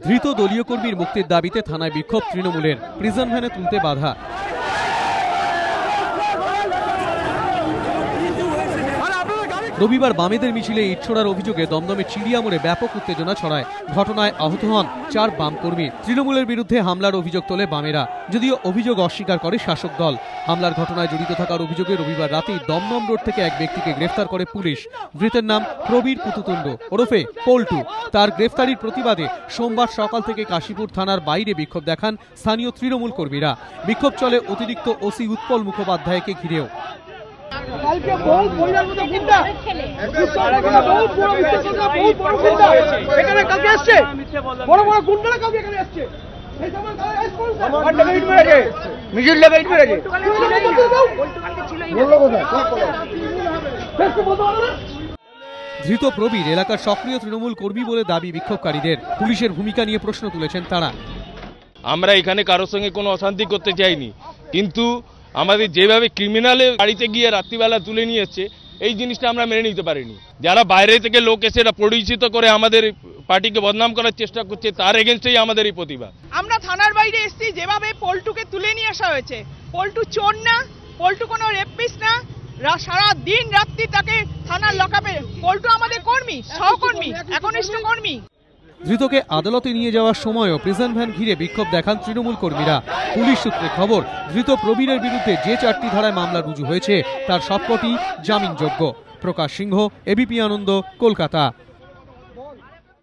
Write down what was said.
ধৃত দলীয় কর্মীর মুক্তির দাবিতে থানায় বিক্ষোভ তৃণমূলের, প্রিজন ভ্যানে তুলতে বাধা। রবিবার বামেদের মিছিলে ইট ছোড়ার অভিযোগে দমদমে চিড়িয়ামোড়ে ব্যাপক উত্তেজনা ছড়ায়। ঘটনায় আহত হন 4 বাম কর্মী। তৃণমূলের বিরুদ্ধে হামলার অভিযোগ তোলে বামেরা, যদিও অভিযোগ অস্বীকার করে শাসক দল। হামলার ঘটনায় জড়িত থাকার অভিযোগে রবিবার রাতেই দমদম রোড থেকে এক ব্যক্তিকে গ্রেফতার করে পুলিশ। ধৃতের নাম প্রবীর পুতুতুণ্ড ওরফে পল্টু। তার গ্রেফতারির প্রতিবাদে সোমবার সকাল থেকে কাশীপুর থানার বাইরে বিক্ষোভ দেখান স্থানীয় তৃণমূল কর্মীরা। বিক্ষোভ চলে অতিরিক্ত ওসি উৎপল মুখোপাধ্যায়কে ঘিরেও। ধৃত প্রবীর এলাকার সক্রিয় তৃণমূল কর্মী বলে দাবি বিক্ষোভকারীদের। পুলিশের ভূমিকা নিয়ে প্রশ্ন তুলেছেন তারা। আমরা এখানে কারোর সঙ্গে কোনো অশান্তি করতে চাইনি, কিন্তু আমাদের যেভাবে ক্রিমিনালে গাড়িতে গিয়ে রাত্রিবেলা তুলে নিয়ে এসছে, এই জিনিসটা আমরা মেনে নিতে পারিনি। যারা বাইরে থেকে লোক এসে পরিচিত করে আমাদের পার্টিকে বদনাম করার চেষ্টা করছে, তার এগেনস্টেই আমাদের এই প্রতিবাদ। আমরা থানার বাইরে এসেছি, যেভাবে পল্টুকে তুলে নিয়ে আসা হয়েছে। পল্টু চোর না, পল্টু কোনো রেপিস্ট না। সারা দিন রাত্রি তাকে থানার লকআপে। পল্টু আমাদের কর্মী, সহকর্মী, একনিষ্ঠ কর্মী। ধৃতকে আদালতে নিয়ে যাওয়ার সময়ও প্রিজন ভ্যান ঘিরে বিক্ষোভ দেখান তৃণমূল কর্মীরা। পুলিশ সূত্রে খবর, ধৃত প্রবীরের বিরুদ্ধে যে 4টি ধারায় মামলা রুজু হয়েছে তার সবকটি জামিনযোগ্য। প্রকাশ সিংহ, এবিপি আনন্দ, কলকাতা।